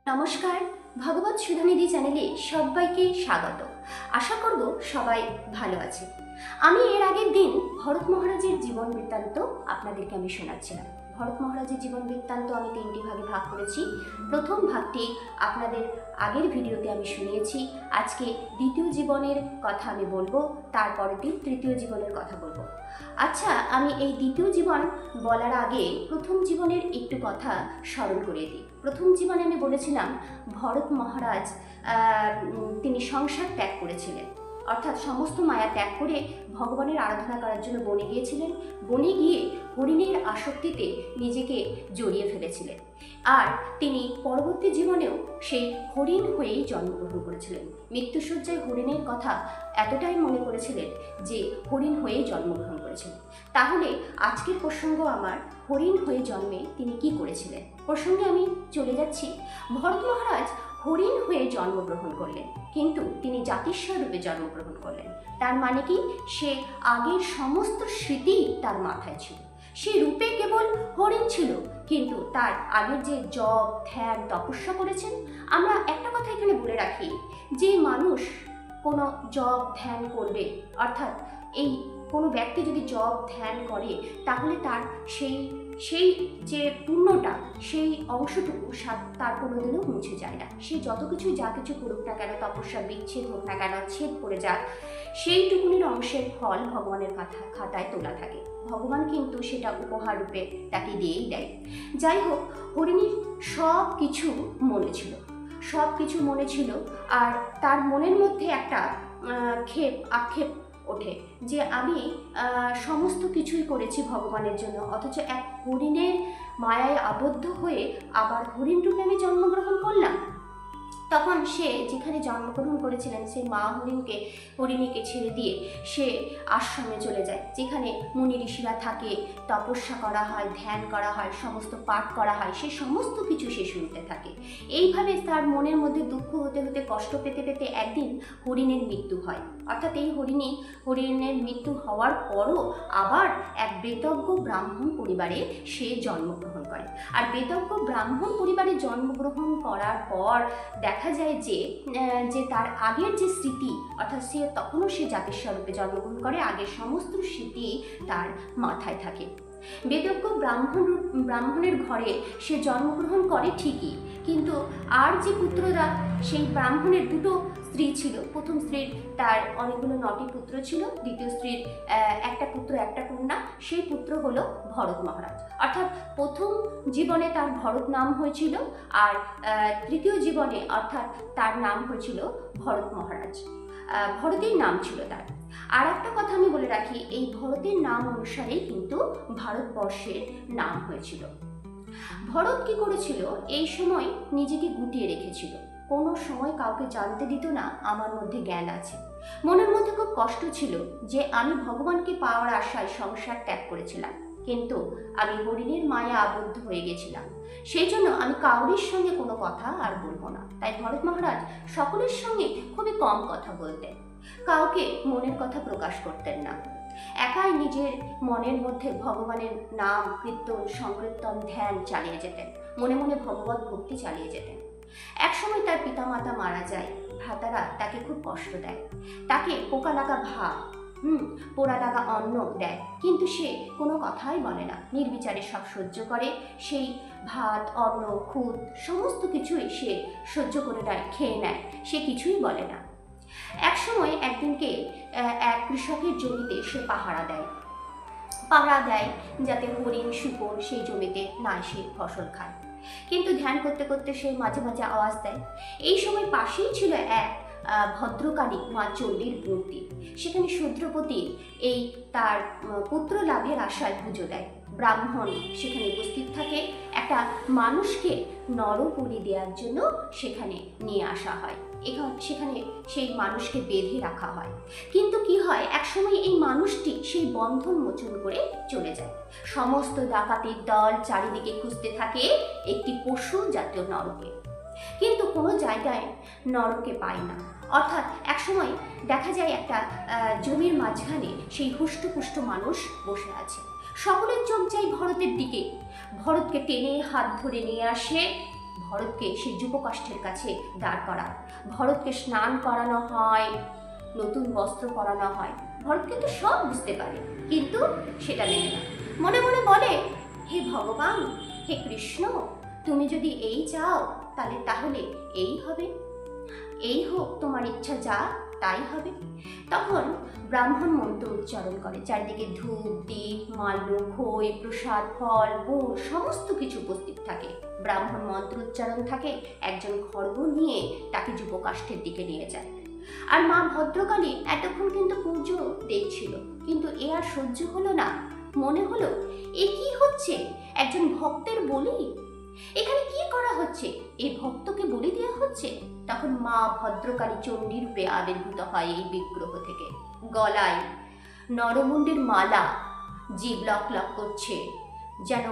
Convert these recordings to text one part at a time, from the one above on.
নমস্কার, ভগবত সুধানিধি চ্যানেলে সবাইকে স্বাগত। আশা করব সবাই ভালো আছে। আমি এর আগের দিন ভরত মহারাজের জীবন বৃত্তান্ত আপনাদেরকে আমি শোনাচ্ছিলাম। ভরত মহারাজের জীবন বৃত্তান্ত আমি 3টি ভাগে ভাগ করেছি। প্রথম ভাগটি আপনাদের আগের ভিডিওতে আমি শুনিয়েছি। আজকে দ্বিতীয় জীবনের কথা আমি বলবো, তারপরের দিন তৃতীয় জীবনের কথা বলবো। আচ্ছা, আমি এই দ্বিতীয় জীবন বলার আগে প্রথম জীবনের একটু কথা স্মরণ করিয়ে দিই। প্রথম জীবনে আমি বলেছিলাম ভরত মহারাজ তিনি সংসার ত্যাগ করেছিলেন, অর্থাৎ সমস্ত মায়া ত্যাগ করে ভগবানের আরাধনা করার জন্য বনে গিয়েছিলেন। বনে গিয়ে হরিণের আসক্তিতে নিজেকে জড়িয়ে ফেলেছিলেন, আর তিনি পরবর্তী জীবনেও সেই হরিণ হয়েই জন্মগ্রহণ করেছিলেন। মৃত্যুশয্যায় হরিণের কথা এতটাই মনে করেছিলেন যে হরিণ হয়েই জন্মগ্রহণ করেছিলেন। তাহলে আজকের প্রসঙ্গ আমার হরিণ হয়ে জন্মে তিনি কি করেছিলেন প্রসঙ্গে আমি চলে যাচ্ছি। ভরত মহারাজ হরিণ হয়ে জন্মগ্রহণ করলেন, কিন্তু তিনি জাতিস্বর রূপে জন্মগ্রহণ করলেন। তার মানে কি, সে আগের সমস্ত স্মৃতি তার মাথায় ছিল। সে রূপে কেবল হরিণ ছিল, কিন্তু তার আগের যে জপ ধ্যান তপস্যা করেছেন। আমরা একটা কথা এখানে বলে রাখি, যে মানুষ কোনো জপ ধ্যান করবে, অর্থাৎ এই কোনো ব্যক্তি যদি জপ ধ্যান করে, তাহলে তার সেই যে পুণ্যটা, সেই অংশটুকু তার কোনোদিনও মুছে যায় না। সে যত কিছু যা কিছু করুক না কেন, তপস্যা বিচ্ছেদ হোক না কেন, ছেদ পড়ে যাক, সেইটুকুনির অংশের ফল ভগবানের খাতায় তোলা থাকে। ভগবান কিন্তু সেটা উপহার রূপে তাকে দিয়েই দেয়। যাই হোক, হরিণীর সব কিছু মনে ছিল, আর তার মনের মধ্যে একটা আক্ষেপ ওঠে যে আমি সমস্ত কিছুই করেছি ভগবানের জন্য, অথচ এক হরিণের মায়ায় আবদ্ধ হয়ে আবার হরিণ রূপে আমি জন্মগ্রহণ করলাম। তখন সে যেখানে জন্মগ্রহণ করেছিলেন, সেই মা হরিণীকে ছেড়ে দিয়ে সে আশ্রমে চলে যায়, যেখানে মুনি ঋষিরা থাকে, তপস্যা করা হয়, ধ্যান করা হয়, সমস্ত পাঠ করা হয়, সে সমস্ত কিছু সে শুনতে থাকে। এইভাবে তার মনের মধ্যে দুঃখ হতে হতে, কষ্ট পেতে পেতে একদিন হরিণের মৃত্যু হয়। অর্থাৎ এই হরিণের মৃত্যু হওয়ার পরও আবার এক বেদজ্ঞ ব্রাহ্মণ পরিবারে সে জন্মগ্রহণ করে। আর বেদজ্ঞ ব্রাহ্মণ পরিবারে জন্মগ্রহণ করার পর দেখা যায় যে তার আগের যে স্মৃতি, অর্থাৎ তখনও সে জাতিস্বরূপে জন্মগ্রহণ করে, আগের সমস্ত স্মৃতি তার মাথায় থাকে। বেদজ্ঞ ব্রাহ্মণের ঘরে সে জন্মগ্রহণ করে ঠিকই, কিন্তু আর যে পুত্ররা, সেই ব্রাহ্মণের দুটো স্ত্রী ছিল। প্রথম স্ত্রীর তার অনেকগুলো 9টি পুত্র ছিল, দ্বিতীয় স্ত্রীর একটা পুত্র একটা কন্যা। সেই পুত্র হলো ভরত মহারাজ। অর্থাৎ প্রথম জীবনে তার ভরত নাম হয়েছিল, আর তৃতীয় জীবনে অর্থাৎ তার নাম হয়েছিল ভরত মহারাজ। ভরতের নাম ছিল তার। আর একটা কথা আমি বলে রাখি, এই ভরতের নাম অনুসারেই কিন্তু ভারতবর্ষের নাম হয়েছিল। ভরত কি করেছিল, এই সময় নিজেকে গুটিয়ে রেখেছিল। কোনো সময় কাউকে জানতে দিত না আমার মধ্যে জ্ঞান আছে। মনের মধ্যে খুব কষ্ট ছিল যে আমি ভগবানকে পাওয়ার আশায় সংসার ত্যাগ করেছিলাম, কিন্তু আমি হরিণের মায়া আবদ্ধ হয়ে গেছিলাম। সেই জন্য আমি কাউরির সঙ্গে কোনো কথা আর বলবো না। তাই ভরত মহারাজ সকলের সঙ্গে খুবই কম কথা বলতেন, কাউকে মনের কথা প্রকাশ করতেন না। একাই নিজের মনের মধ্যে ভগবানের নাম কীর্তন সংকীর্তন ধ্যান চালিয়ে যেতেন, মনে মনে ভগবত ভক্তি চালিয়ে যেতেন। একসময় তার পিতামাতা মারা যায়। ভ্রাতারা তাকে খুব কষ্ট দেয়, তাকে পোকা লাগা ভাত, পোড়া লাগা অন্ন দেয়, কিন্তু সে কোনো কথাই বলে না, নির্বিচারে সব সহ্য করে। সেই ভাত অন্ন খুদ সমস্ত কিছুই সে সহ্য করে নেয়, খেয়ে নেয়, সে কিছুই বলে না। একসময় একদিনকে এক কৃষকের জমিতে সে পাহারা দেয় যাতে হরিণ শুকর সেই জমিতে না এসে ফসল খায়। কিন্তু ধ্যান করতে করতে সে মাঝে মাঝে আওয়াজ দেয়। এই সময় পাশেই ছিল এক ভদ্রকালী মা চণ্ডীর মূর্তি। সেখানে শূদ্রপতি এই তার পুত্র লাভের আশায় পুজো দেয়। ব্রাহ্মণ সেখানে উপস্থিত থাকে। একটা মানুষকে নরবলি দেওয়ার জন্য সেখানে নিয়ে আসা হয়। সেখানে সেই মানুষকে বেঁধে রাখা হয়। কিন্তু কি হয়, একসময় এই মানুষটি সেই বন্ধন মোচন করে চলে যায়। সমস্ত ডাকাতির দল চারিদিকে খুঁজতে থাকে একটি পশু জাতীয় নরকে, কিন্তু কোনো জায়গায় নরকে পায় না। অর্থাৎ একসময় দেখা যায় একটা জমির মাঝখানে সেই হুষ্টপুষ্ট মানুষ বসে আছে। সকলের চোখ যায় ভরতের দিকে। ভরতকে টেনে হাত ধরে নিয়ে আসে ভরতকে সে যুবকাষ্ঠের কাছে দাঁড় করায়। ভরতকে স্নান করানো হয়, নতুন বস্ত্র পরানো হয়। ভরত কিন্তু সব বুঝতে পারে, কিন্তু সেটা নেয় না। মনে মনে বলে, হে ভগবান, হে কৃষ্ণ, তুমি যদি এই চাও তাহলে এই হবে, এই হোক, তোমার ইচ্ছা যা তাই হবে। তখন ব্রাহ্মণ মন্ত্র উচ্চারণ করে, চারিদিকে ধূপ দীপ মাল্য খই প্রসাদ ফল গুড় সমস্ত কিছু উপস্থিত থাকে। ব্রাহ্মণ মন্ত্র উচ্চারণ থাকে, একজন খড়গ নিয়ে তাকে যুবকাষ্ঠের দিকে নিয়ে যায়। আর মা ভদ্রকালী এতক্ষণ কিন্তু পুজো দেখছিল, কিন্তু এ আর সহ্য হলো না। মনে হলো, এ কি হচ্ছে? একজন ভক্তের বলি, এখানে কি করা হচ্ছে? এই ভক্তকে বলি দেওয়া হচ্ছে। তখন মা ভদ্রকালী চণ্ডী রূপে আবির্ভূত হয় এই বিগ্রহ থেকে। গলায় নরমুণ্ডের মালা, জীব লক লক করছে, যেন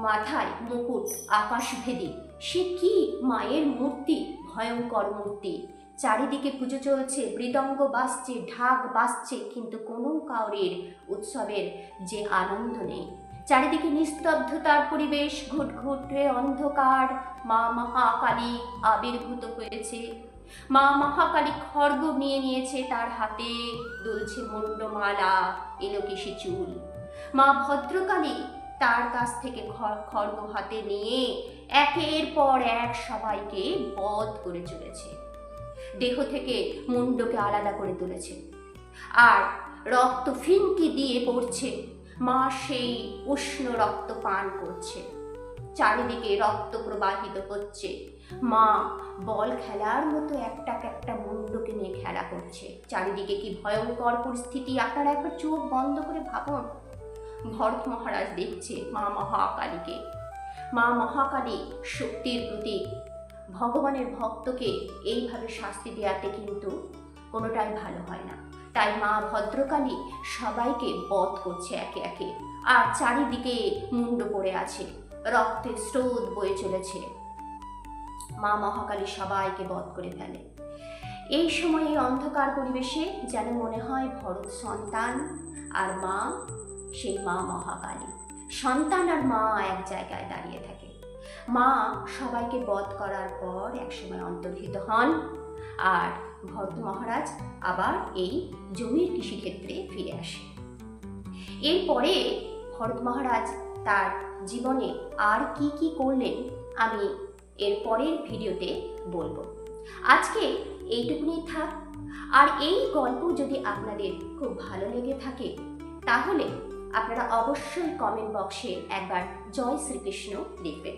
মাথায় মুকুট আকাশভেদী। সে কি মায়ের মূর্তি, ভয়ঙ্কর মূর্তি। চারিদিকে পুজো চলছে, মৃদঙ্গ বাজছে, ঢাক বাজছে, কিন্তু কোনো কাউরের উৎসবের যে আনন্দ নেই। চারিদিকে নিস্তব্ধতার পরিবেশ, ঘুটঘুটে অন্ধকার। মা মহাকালী আবির্ভূত হয়েছে। মা মহাকালী খড়গ নিয়ে নিয়েছে তার হাতে, দুলছে মুন্ডমালা, এলোকেশি চুল। মা ভদ্রকালী তার কাছ থেকে খড়গ হাতে নিয়ে একের পর এক সবাইকে বধ করে চলেছে। দেহ থেকে মুন্ডকে আলাদা করে তুলেছে, আর রক্ত ফিনকি দিয়ে পড়ছে। মা সেই উষ্ণ রক্ত পান করছে, চারিদিকে রক্ত প্রবাহিত হচ্ছে। মা বল খেলার মতো একটা একটা মুন্ডকে নিয়ে খেলা করছে। চারিদিকে কি ভয়ঙ্কর পরিস্থিতি! আপনারা একবার চোখ বন্ধ করে ভাবুন। ভরত মহারাজ দেখছে মা মহাকালীকে। মা মহাকালী শক্তির প্রতীক। ভগবানের ভক্তকে এইভাবে শাস্তি দেওয়াতে কিন্তু কোনোটাই ভালো হয় না। তাই মা ভদ্রকালী সবাইকে বধ করছে একে একে, আর চারিদিকে মুন্ড পড়ে আছে, রক্তের স্রোত বয়ে চলেছে। মা মহাকালী সবাইকে বধ করে ফেলে। এই সময় এই অন্ধকার পরিবেশে যেন মনে হয় ভরত সন্তান, আর মা সেই মা মহাকালী। সন্তান আর মা এক জায়গায় দাঁড়িয়ে থাকে। মা সবাইকে বধ করার পর একসময় অন্তর্হিত হন, আর ভরত মহারাজ আবার এই জমির কৃষিক্ষেত্রে ফিরে আসে। এরপরে ভরত মহারাজ তার জীবনে আর কি কি করলেন আমি এর পরের ভিডিওতে বলবো। আজকে এইটুকুনি থাক। আর এই গল্প যদি আপনাদের খুব ভালো লেগে থাকে তাহলে আপনারা অবশ্যই কমেন্ট বক্সে একবার জয় শ্রীকৃষ্ণ লিখবেন।